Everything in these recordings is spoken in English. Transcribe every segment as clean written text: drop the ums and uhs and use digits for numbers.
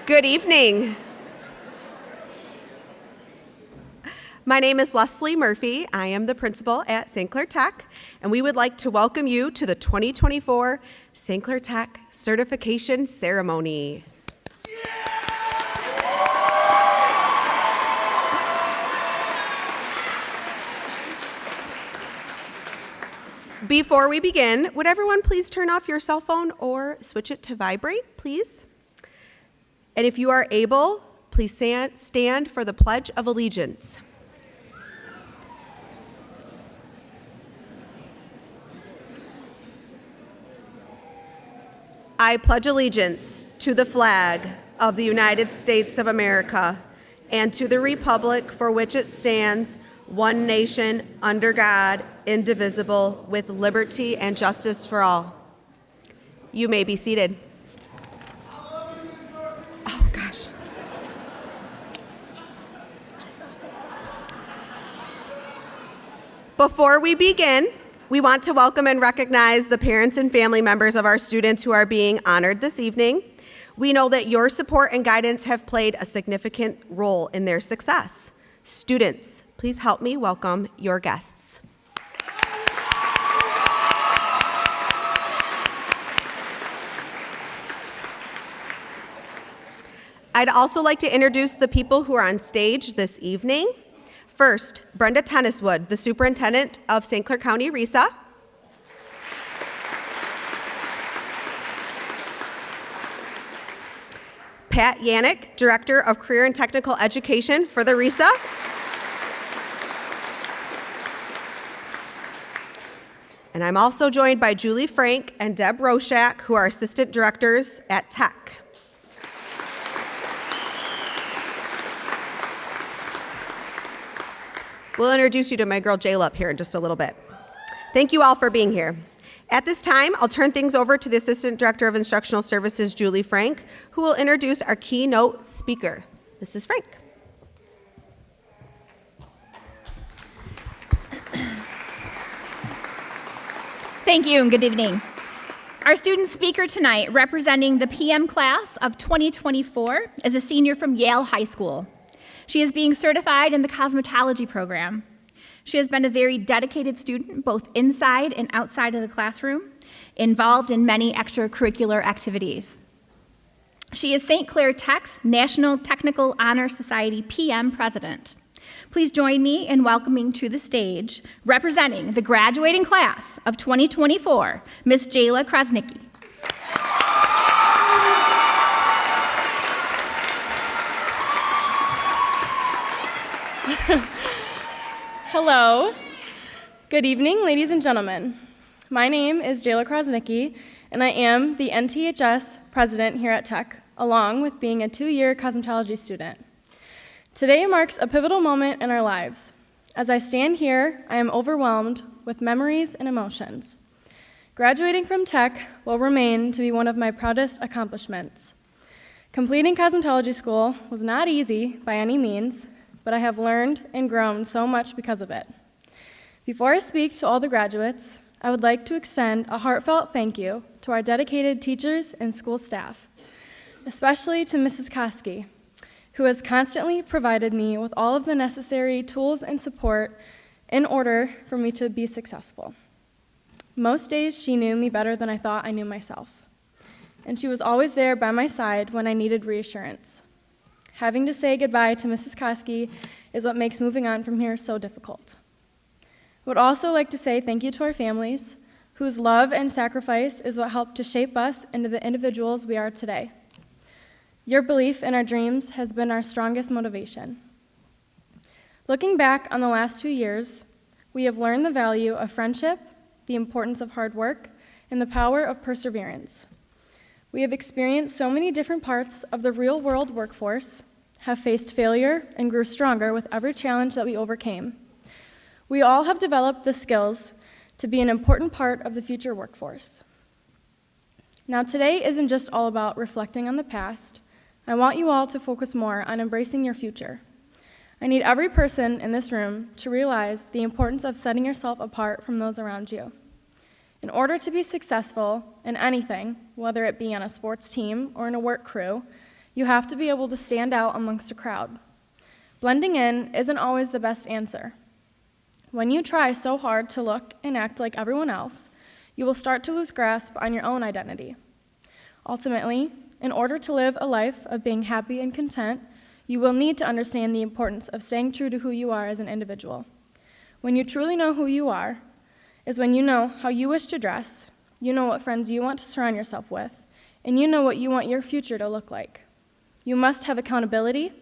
Good evening. My name is Leslie Murphy. I am the principal at St. Clair TEC, and we would like to welcome you to the 2024 St. Clair TEC Certification Ceremony. Before we begin, would everyone please turn off your cell phone or switch it to vibrate, please? And if you are able, please stand for the Pledge of Allegiance. I pledge allegiance to the flag of the United States of America and to the republic for which it stands, one nation, under God, indivisible, with liberty and justice for all. You may be seated. Oh, gosh. Before we begin, we want to welcome and recognize the parents and family members of our students who are being honored this evening. We know that your support and guidance have played a significant role in their success. Students, please help me welcome your guests. I'd also like to introduce the people who are on stage this evening. First, Brenda Tenniswood, the superintendent of St. Clair County RESA. Pat Yannick, director of career and technical education for the RESA. And I'm also joined by Julie Frank and Deb Roshak, who are assistant directors at TEC. We'll introduce you to my girl Jayla up here in just a little bit. Thank you all for being here. At this time, I'll turn things over to the Assistant Director of Instructional Services, Julie Frank, who will introduce our keynote speaker. Mrs. Frank. Thank you and good evening. Our student speaker tonight, representing the PM class of 2024, is a senior from Yale High School. She is being certified in the cosmetology program. She has been a very dedicated student, both inside and outside of the classroom, involved in many extracurricular activities. She is St. Clair TEC's National Technical Honor Society PM president. Please join me in welcoming to the stage, representing the graduating class of 2024, Ms. Jayla Krasnicki. Hello. Good evening, ladies and gentlemen. My name is Jayla Krasnicki, and I am the NTHS president here at TEC, along with being a 2-year cosmetology student. Today marks a pivotal moment in our lives. As I stand here, I am overwhelmed with memories and emotions. Graduating from TEC will remain to be one of my proudest accomplishments. Completing cosmetology school was not easy by any means, but I have learned and grown so much because of it. Before I speak to all the graduates, I would like to extend a heartfelt thank you to our dedicated teachers and school staff, especially to Mrs. Koski, who has constantly provided me with all of the necessary tools and support in order for me to be successful. Most days she knew me better than I thought I knew myself, and she was always there by my side when I needed reassurance. Having to say goodbye to Mrs. Koski is what makes moving on from here so difficult. I would also like to say thank you to our families whose love and sacrifice is what helped to shape us into the individuals we are today. Your belief in our dreams has been our strongest motivation. Looking back on the last 2 years, we have learned the value of friendship, the importance of hard work, and the power of perseverance. We have experienced so many different parts of the real-world workforce, have faced failure, and grew stronger with every challenge that we overcame. We all have developed the skills to be an important part of the future workforce. Now, today isn't just all about reflecting on the past. I want you all to focus more on embracing your future. I need every person in this room to realize the importance of setting yourself apart from those around you. In order to be successful in anything, whether it be on a sports team or in a work crew, you have to be able to stand out amongst a crowd. Blending in isn't always the best answer. When you try so hard to look and act like everyone else, you will start to lose grasp on your own identity. Ultimately, in order to live a life of being happy and content, you will need to understand the importance of staying true to who you are as an individual. When you truly know who you are, is when you know how you wish to dress, you know what friends you want to surround yourself with, and you know what you want your future to look like. You must have accountability,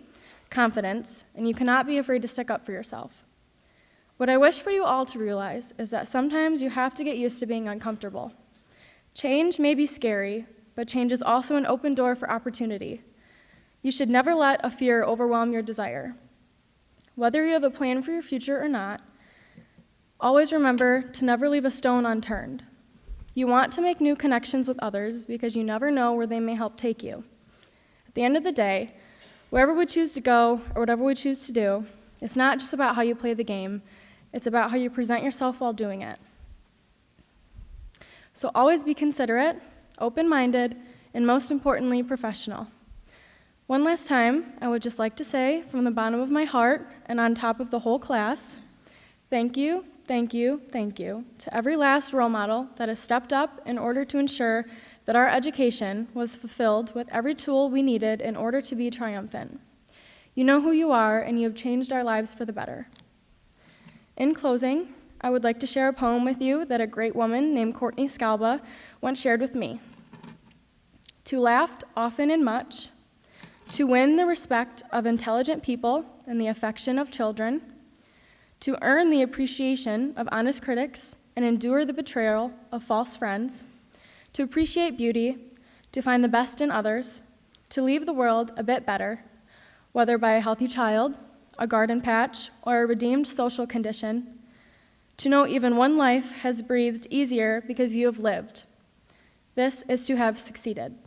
confidence, and you cannot be afraid to stick up for yourself. What I wish for you all to realize is that sometimes you have to get used to being uncomfortable. Change may be scary, but change is also an open door for opportunity. You should never let a fear overwhelm your desire. Whether you have a plan for your future or not, always remember to never leave a stone unturned. You want to make new connections with others because you never know where they may help take you. At the end of the day, wherever we choose to go or whatever we choose to do, it's not just about how you play the game, it's about how you present yourself while doing it. So always be considerate, open-minded, and most importantly, professional. One last time, I would just like to say from the bottom of my heart and on top of the whole class, thank you, thank you, thank you to every last role model that has stepped up in order to ensure that our education was fulfilled with every tool we needed in order to be triumphant. You know who you are, and you have changed our lives for the better. In closing, I would like to share a poem with you that a great woman named Courtney Scalba once shared with me. To laugh often and much, to win the respect of intelligent people and the affection of children, to earn the appreciation of honest critics and endure the betrayal of false friends, to appreciate beauty, to find the best in others, to leave the world a bit better, whether by a healthy child, a garden patch, or a redeemed social condition, to know even one life has breathed easier because you have lived. This is to have succeeded.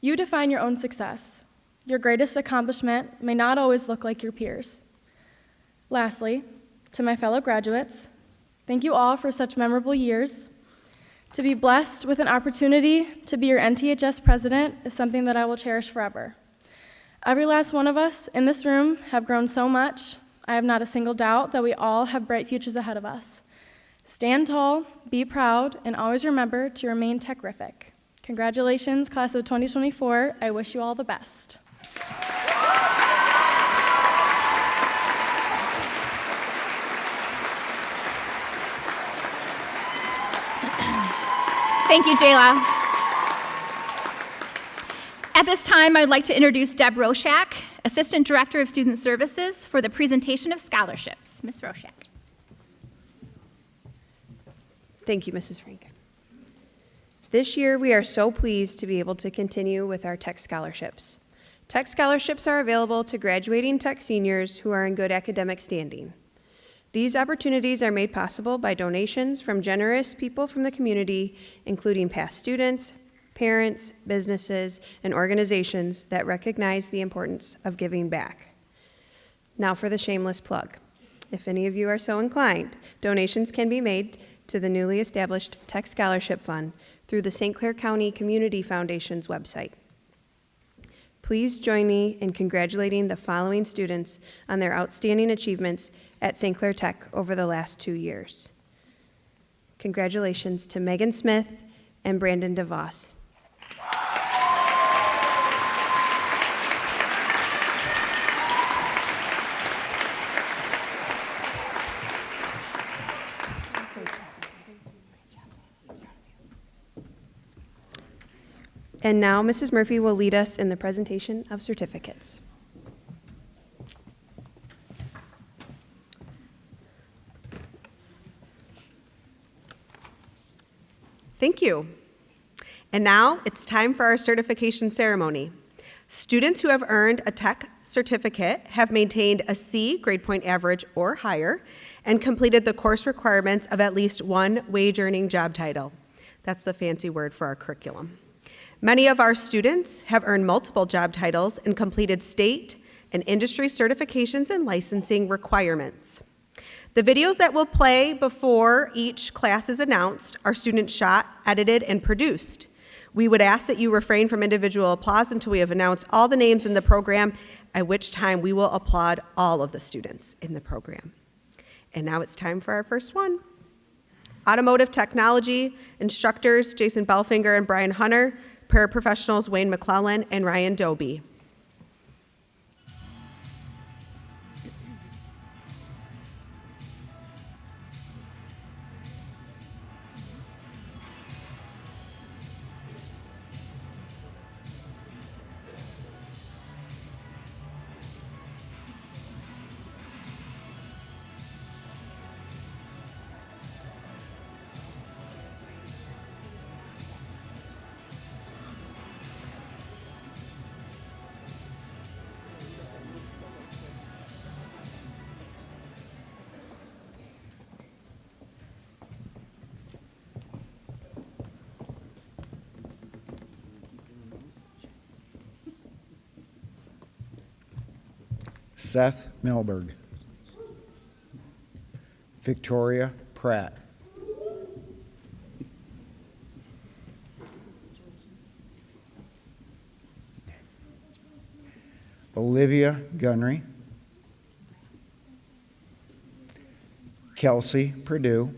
You define your own success. Your greatest accomplishment may not always look like your peers. Lastly, to my fellow graduates, thank you all for such memorable years. To be blessed with an opportunity to be your NTHS president is something that I will cherish forever. Every last one of us in this room have grown so much. I have not a single doubt that we all have bright futures ahead of us. Stand tall, be proud, and always remember to remain tech-rific. Congratulations, class of 2024. I wish you all the best. Thank you, Jayla. At this time, I would like to introduce Deb Roshak, Assistant Director of Student Services, for the presentation of scholarships. Ms. Roshak. Thank you, Mrs. Frank. This year, we are so pleased to be able to continue with our TEC scholarships. TEC scholarships are available to graduating TEC seniors who are in good academic standing. These opportunities are made possible by donations from generous people from the community, including past students, parents, businesses, and organizations that recognize the importance of giving back. Now for the shameless plug. If any of you are so inclined, donations can be made to the newly established TEC Scholarship Fund through the St. Clair County Community Foundation's website. Please join me in congratulating the following students on their outstanding achievements at St. Clair Tech over the last 2 years. Congratulations to Megan Smith and Brandon DeVos. And now Mrs. Murphy will lead us in the presentation of certificates. Thank you. And now it's time for our certification ceremony. Students who have earned a TEC certificate have maintained a C grade point average or higher and completed the course requirements of at least one wage-earning job title. That's the fancy word for our curriculum. Many of our students have earned multiple job titles and completed state and industry certifications and licensing requirements. The videos that will play before each class is announced are student shot, edited, and produced. We would ask that you refrain from individual applause until we have announced all the names in the program, at which time we will applaud all of the students in the program. And now it's time for our first one. Automotive technology instructors Jason Belfinger and Brian Hunter, paraprofessionals Wayne McClellan and Ryan Doby. Seth Milberg. Victoria Pratt. Olivia Gunry. Kelsey Purdue.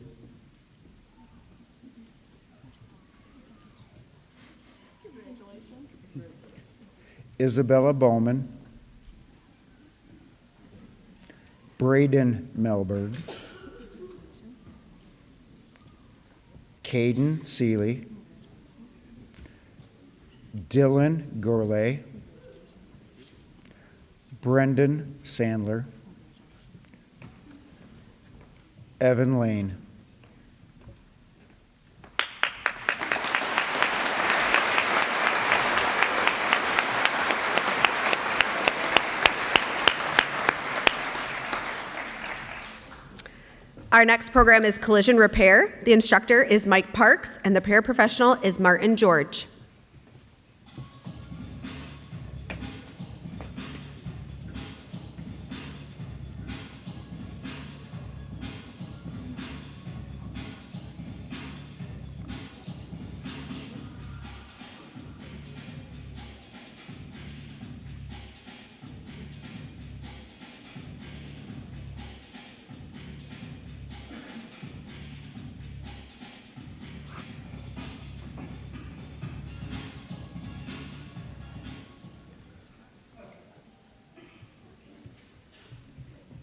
Isabella Bowman. Braden Melberg. Caden Seeley. Dylan Gourlay. Brendan Sandler. Evan Lane. Our next program is collision repair. The instructor is Mike Parks and the paraprofessional is Martin George.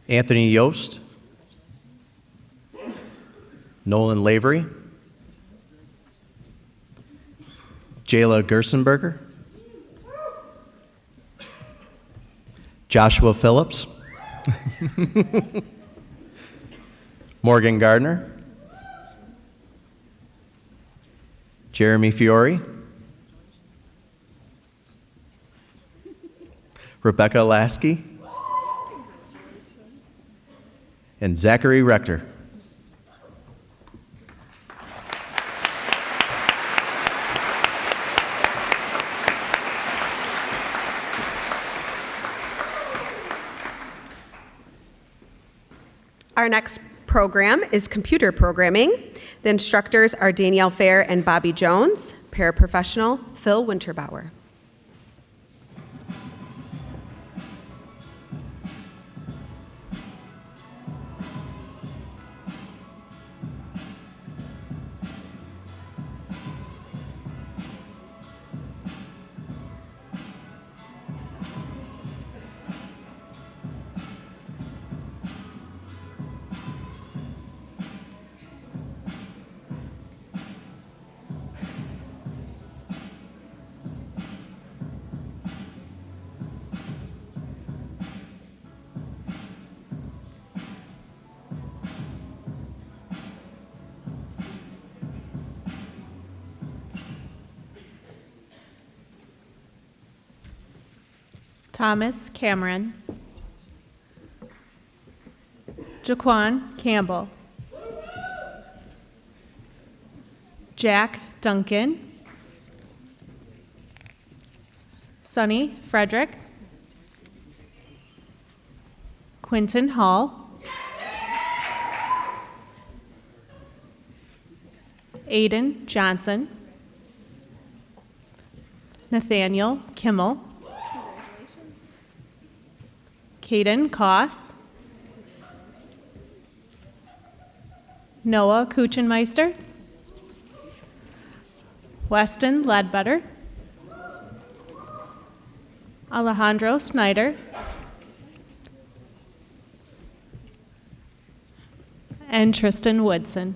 Anthony Yost, Nolan Lavery, Jayla Gerstenberger, Joshua Phillips, Morgan Gardner, Jeremy Fiore, Rebecca Lasky, and Zachary Rector. Our next program is computer programming. The instructors are Danielle Fair and Bobby Jones, paraprofessional Phil Winterbauer. Thomas Cameron, Jaquan Campbell, Jack Duncan, Sonny Frederick, Quinton Hall, Aiden Johnson, Nathaniel Kimmel, Caden Koss, Noah Kuchenmeister, Weston Ledbetter, Alejandro Snyder, and Tristan Woodson.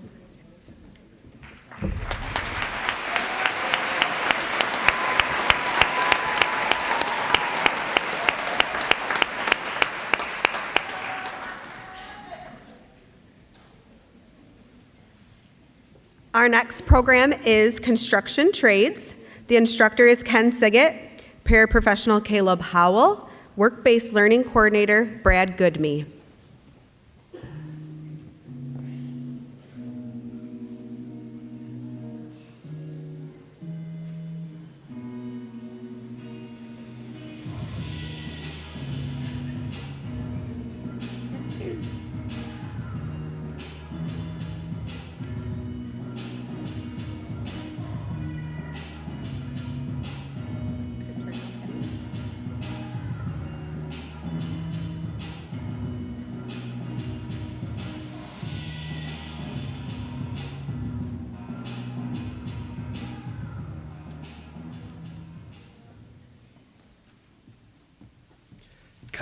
Our next program is Construction Trades. The instructor is Ken Siggett, paraprofessional Caleb Howell, work-based learning coordinator Brad Goodme.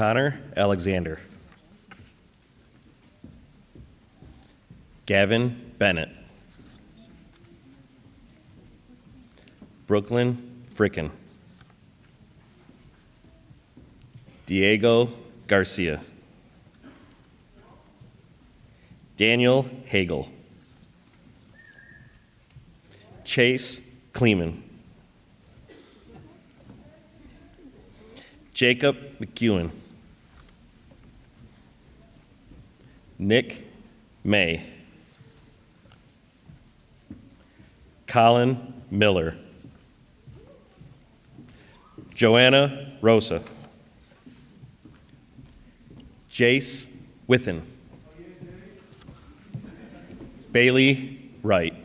Connor Alexander, Gavin Bennett, Brooklyn Frickin, Diego Garcia, Daniel Hagel, Chase Kleeman, Jacob McEwen, Nick May, Colin Miller, Joanna Rosa, Jace Withen, Bailey Wright,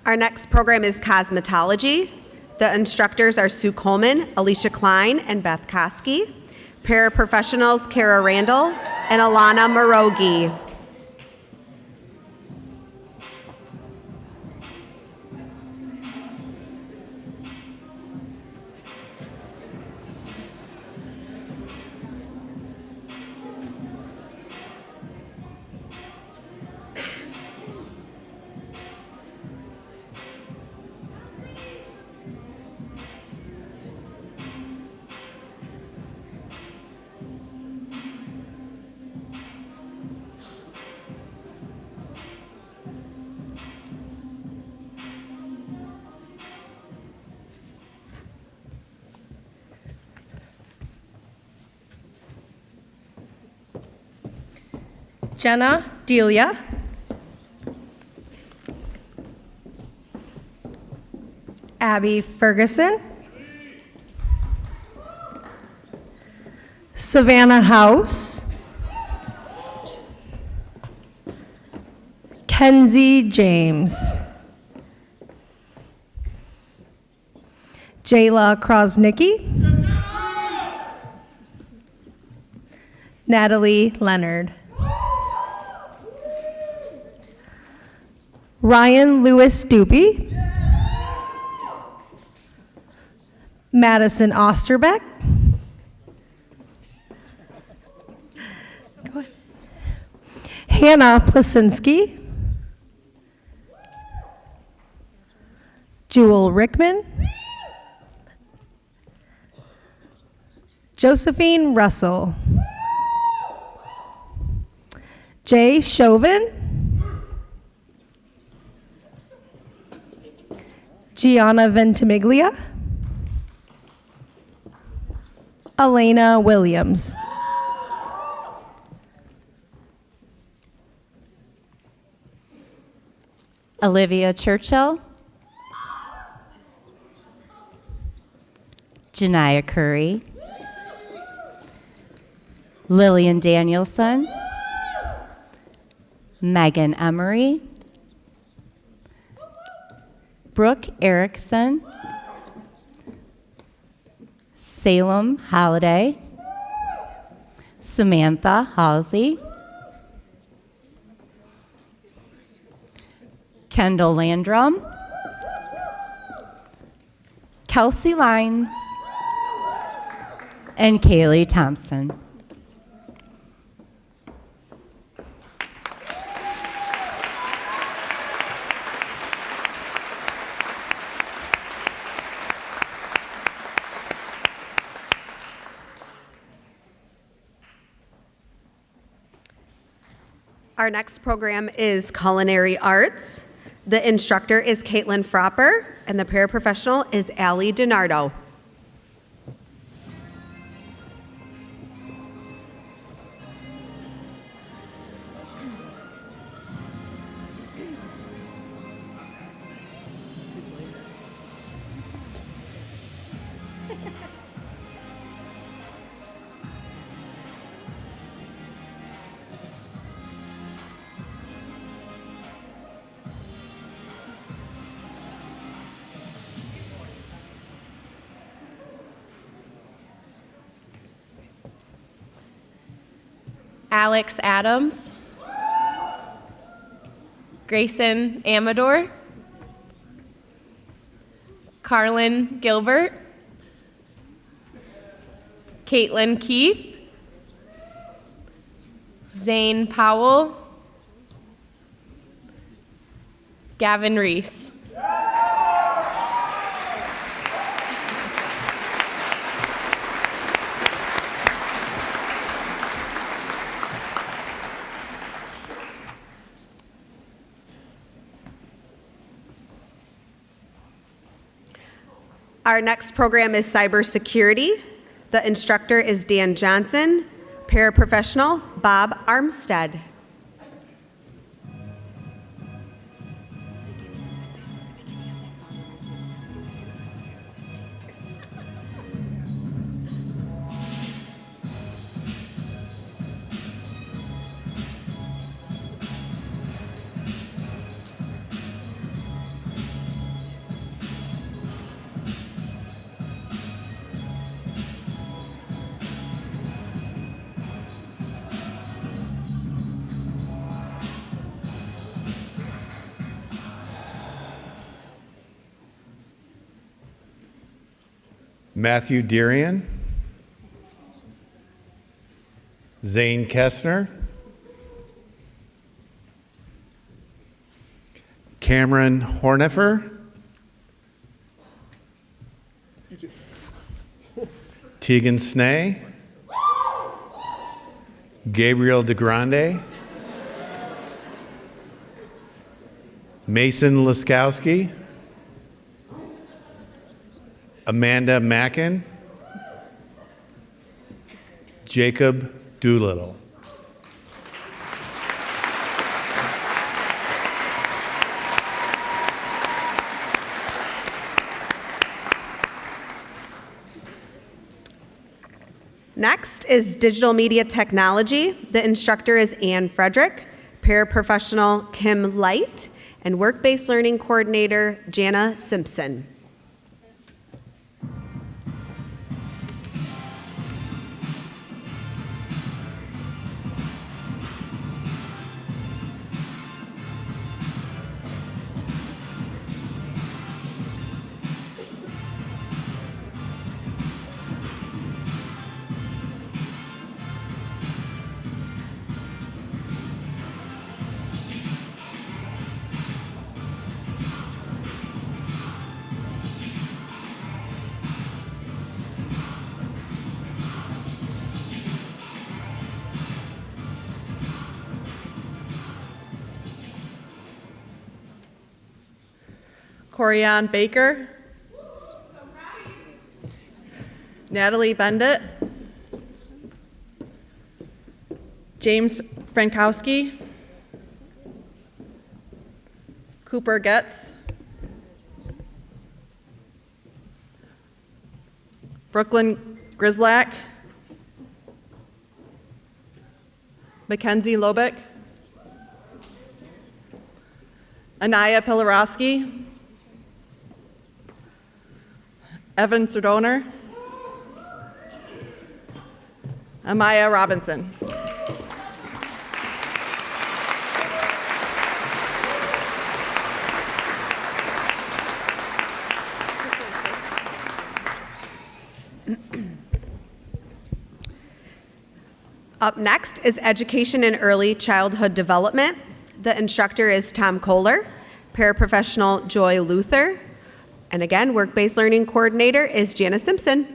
Our next program is Cosmetology. The instructors are Sue Coleman, Alicia Klein, and Beth Koski. Paraprofessionals Kara Randall and Alana Morogi. Jenna Delia, Abby Ferguson, Savannah House, Kenzie James, Jayla Krosnicki, Natalie Leonard, Ryan Lewis Doopy, Madison Osterbeck, Hannah Plasinski, Jewel Rickman, Josephine Russell. Jay Chauvin. Gianna Ventimiglia. Elena Williams. Olivia Churchill. Janiyah Curry. Lillian Danielson. Megan Emery. Brooke Erickson. Salem Holiday. Samantha Halsey. Kendall Landrum. Kelsey Lines. And Kaylee Thompson. Our next program is Culinary Arts. The instructor is Caitlin Fropper, and the paraprofessional is Allie DiNardo. Alex Adams. Grayson Amador. Carlin Gilbert. Caitlin Keith. Zane Powell. Gavin Reese. Our next program is Cybersecurity. The instructor is Dan Johnson, paraprofessional Bob Armstead. Matthew Derian, Zane Kessner, Cameron Hornifer, Tegan Snay, Gabriel DeGrande, Mason Laskowski, Amanda Mackin, Jacob Doolittle. Next is Digital Media Technology. The instructor is Ann Frederick, paraprofessional Kim Light, and work-based learning coordinator Jana Simpson. Corianne Baker, Natalie Bendit, James Frankowski, Cooper Getz, Brooklyn Grislack, Mackenzie Lobick, Anaya Pilarowski, Evan Serdoner, Amaya Robinson. Up next is Education and Early Childhood Development. The instructor is Tom Kohler, paraprofessional Joy Luther, and again, work-based learning coordinator is Jana Simpson.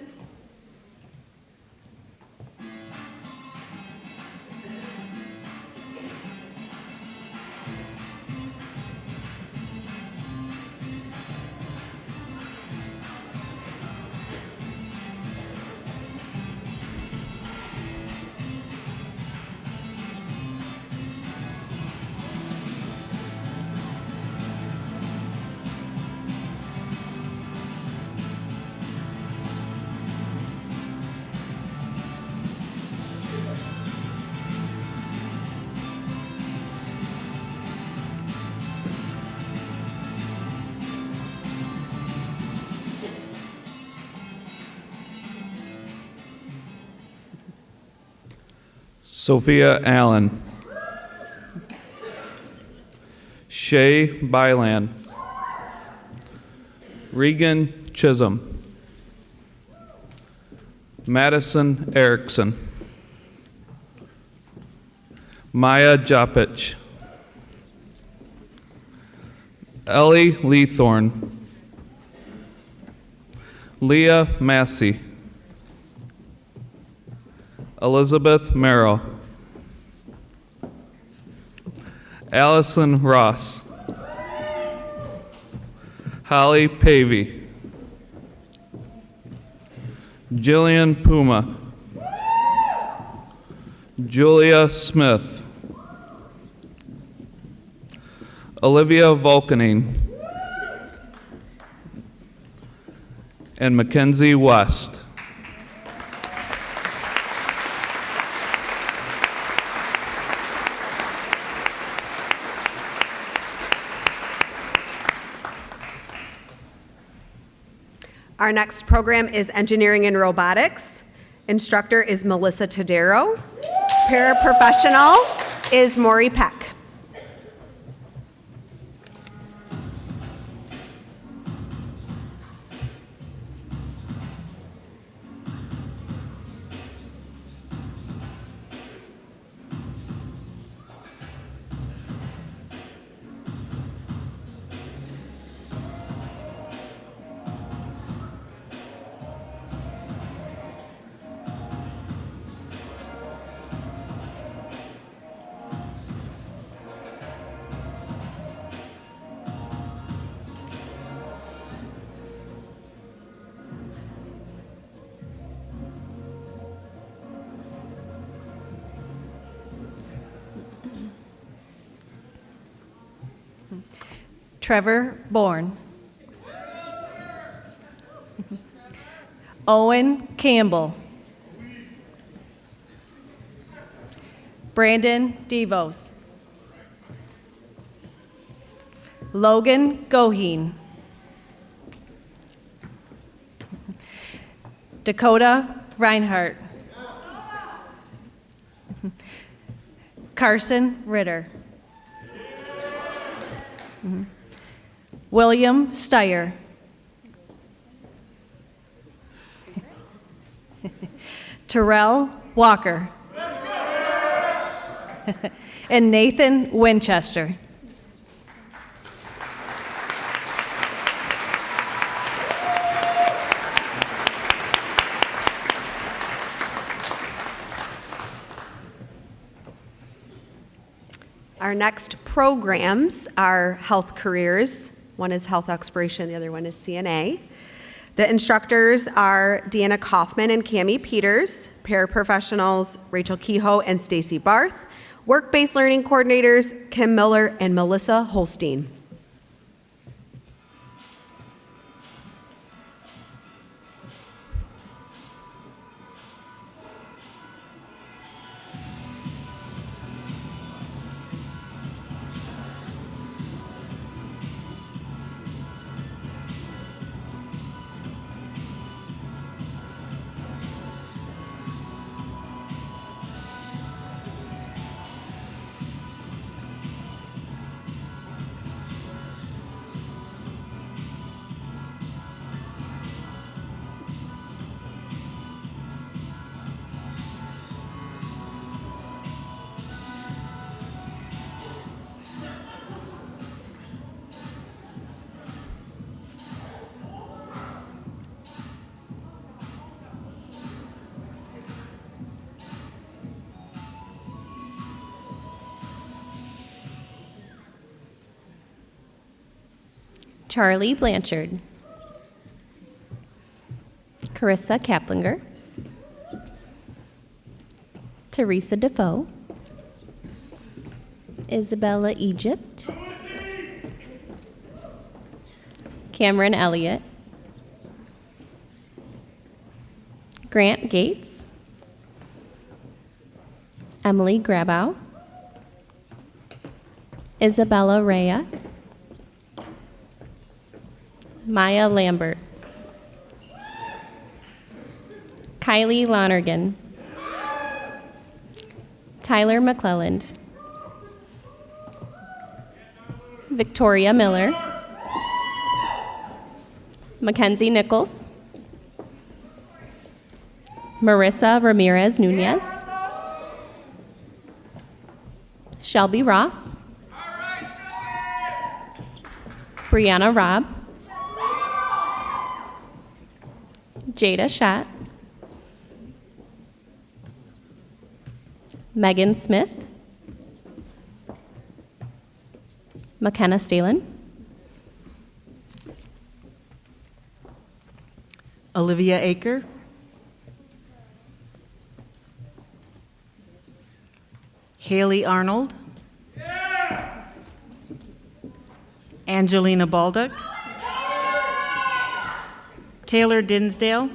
Sophia Allen, Shay Byland, Regan Chisholm, Madison Erickson, Maya Jopich, Ellie Leathorn, Leah Massey, Elizabeth Merrill, Allison Ross, Holly Pavey, Jillian Puma, Julia Smith, Olivia Volkaning, and Mackenzie West. Our next program is Engineering and Robotics. Instructor is Melissa Tadero. Paraprofessional is Maury Peck. Trevor Bourne, Owen Campbell, Brandon Devos, Logan Goheen, Dakota Reinhardt, Carson Ritter, William Steyer, Terrell Walker, and Nathan Winchester. Our next programs are Health Careers, One is health exploration, the other one is CNA. The instructors are Deanna Kaufman and Cami Peters, paraprofessionals Rachel Kehoe and Stacy Barth, work-based learning coordinators Kim Miller and Melissa Holstein. Charlie Blanchard, Carissa Kaplinger, Teresa Defoe, Isabella Egypt, Cameron Elliott, Grant Gates, Emily Grabow, Isabella Rhea, Maya Lambert, Kylie Lonergan, Tyler McClelland, Victoria Miller, Mackenzie Nichols, Marissa Ramirez Nunez, Shelby Roth, Brianna Robb, Jada Schott, Megan Smith, McKenna Stalin, Olivia Aker, Haley Arnold, Angelina Baldock, Taylor Dinsdale,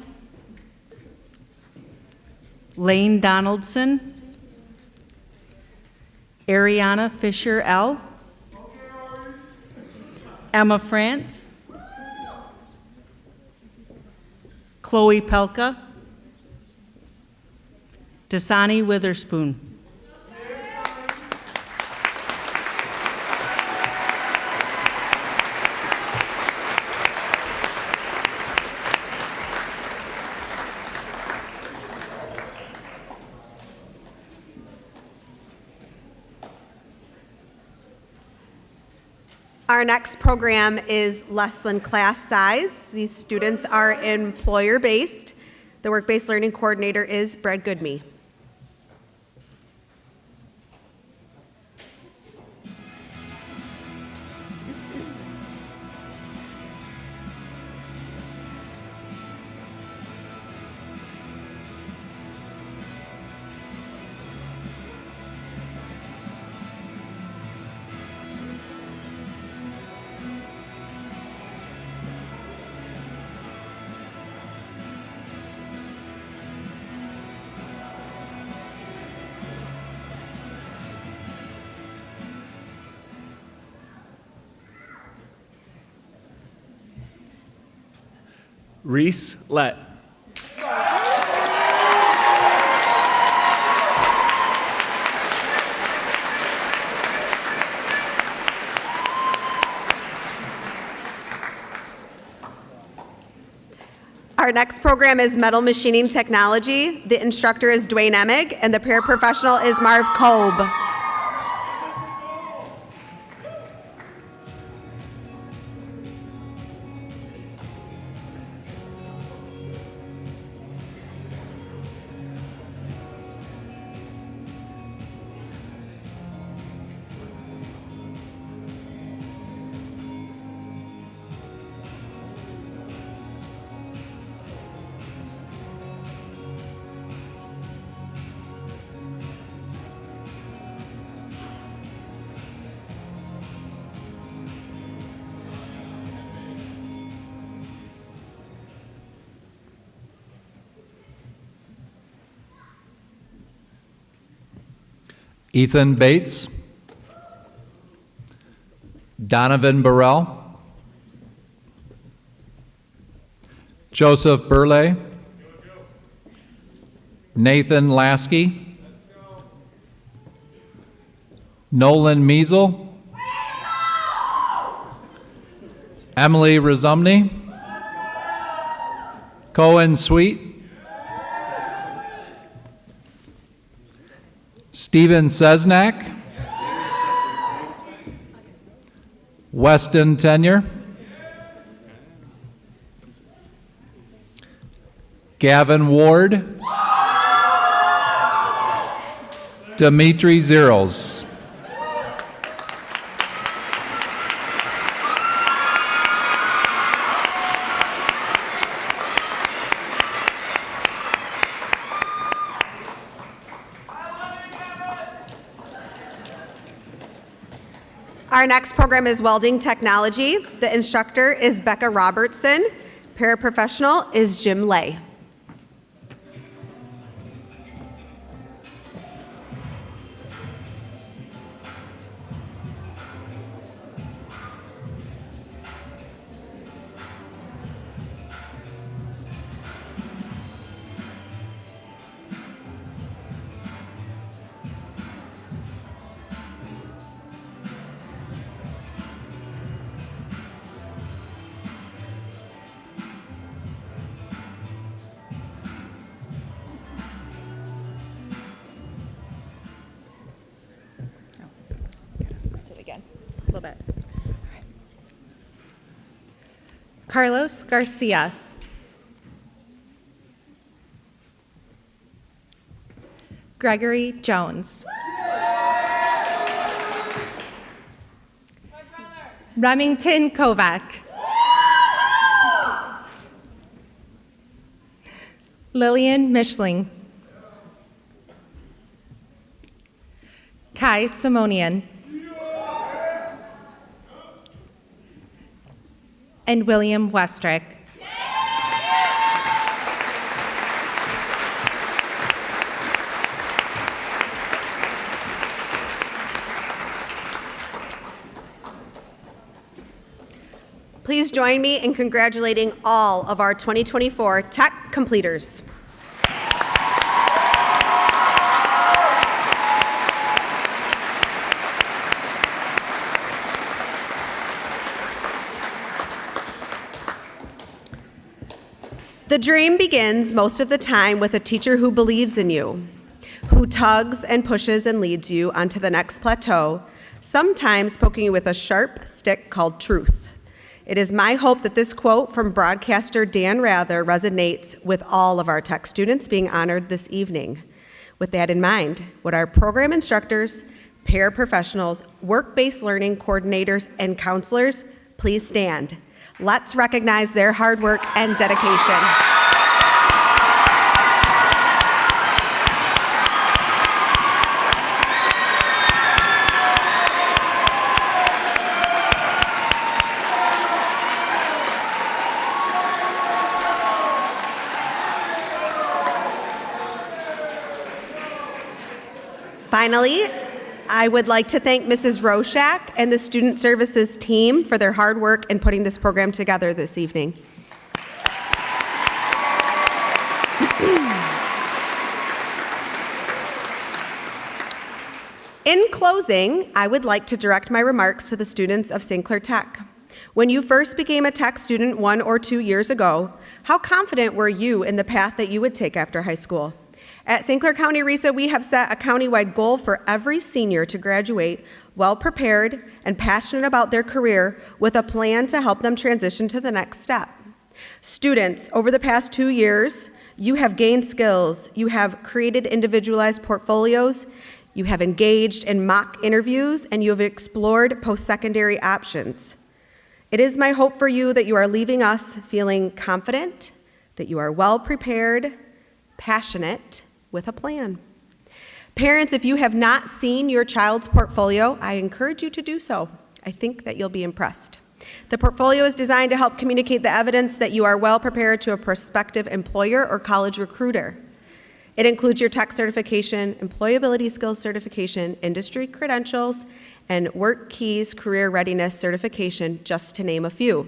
Lane Donaldson, Ariana Fisher L, Emma France, Chloe Pelka, Dasani Witherspoon. Our next program is less than class size. These students are employer-based. The work-based learning coordinator is Brad Goodme. Reese Lett. Our next program is metal machining technology. The instructor is Dwayne Emig, and the paraprofessional is Marv Kolb. Ethan Bates, Donovan Burrell, Joseph Burley, Nathan Lasky, Nolan Measle, Emily Razumny, Cohen Sweet, Stephen Sesnak, Weston Tenure, Gavin Ward, Dimitri Zeros. Our next program is Welding Technology. The instructor is Becca Robertson. Paraprofessional is Jim Lay. Carlos Garcia. Gregory Jones. Remington Kovac. Lillian Mishling. Kai Simonian. And William Westrick. Please join me in congratulating all of our 2024 TEC completers. The dream begins most of the time with a teacher who believes in you, who tugs and pushes and leads you onto the next plateau, sometimes poking you with a sharp stick called truth. It is my hope that this quote from broadcaster Dan Rather resonates with all of our TEC students being honored this evening. With that in mind, would our program instructors, paraprofessionals, work-based learning coordinators, and counselors please stand? Let's recognize their hard work and dedication. Finally, I would like to thank Mrs. Roshak and the Student Services team for their hard work in putting this program together this evening. In closing, I would like to direct my remarks to the students of St. Clair TEC. When you first became a TEC student 1 or 2 years ago, how confident were you in the path that you would take after high school? At St. Clair County RESA, we have set a countywide goal for every senior to graduate well-prepared and passionate about their career with a plan to help them transition to the next step. Students, over the past 2 years, you have gained skills, you have created individualized portfolios, you have engaged in mock interviews, and you have explored post-secondary options. It is my hope for you that you are leaving us feeling confident, that you are well-prepared, passionate, with a plan. Parents, if you have not seen your child's portfolio, I encourage you to do so. I think that you'll be impressed. The portfolio is designed to help communicate the evidence that you are well prepared to a prospective employer or college recruiter. It includes your tech certification, employability skills certification, industry credentials, and Work Keys career readiness certification, just to name a few.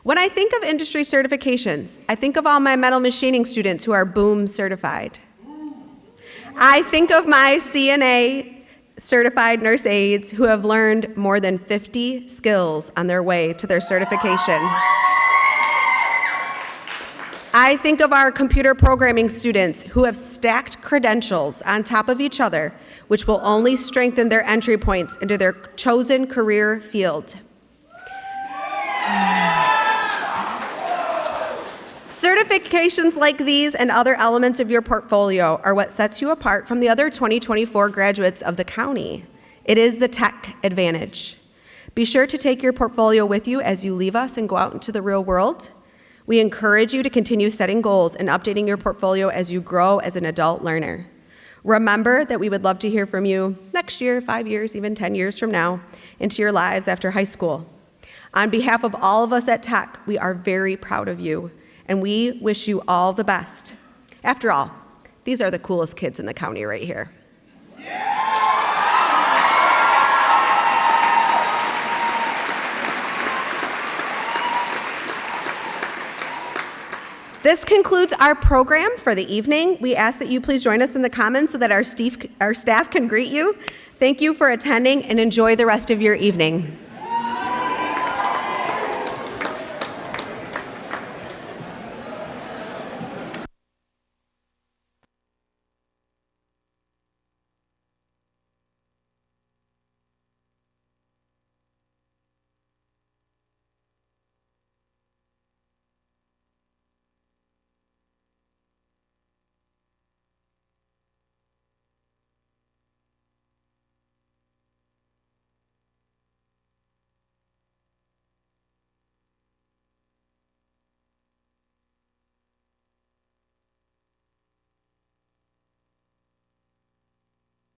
When I think of industry certifications, I think of all my metal machining students who are BOOM certified. I think of my CNA certified nurse aides who have learned more than 50 skills on their way to their certification. I think of our computer programming students who have stacked credentials on top of each other, which will only strengthen their entry points into their chosen career field. Certifications like these and other elements of your portfolio are what sets you apart from the other 2024 graduates of the county. It is the tech advantage. Be sure to take your portfolio with you as you leave us and go out into the real world. We encourage you to continue setting goals and updating your portfolio as you grow as an adult learner. Remember that we would love to hear from you next year, 5 years, even 10 years from now, into your lives after high school. On behalf of all of us at TEC, we are very proud of you, and we wish you all the best. After all, these are the coolest kids in the county right here. This concludes our program for the evening. We ask that you please join us in the Commons so that our staff can greet you. Thank you for attending and enjoy the rest of your evening.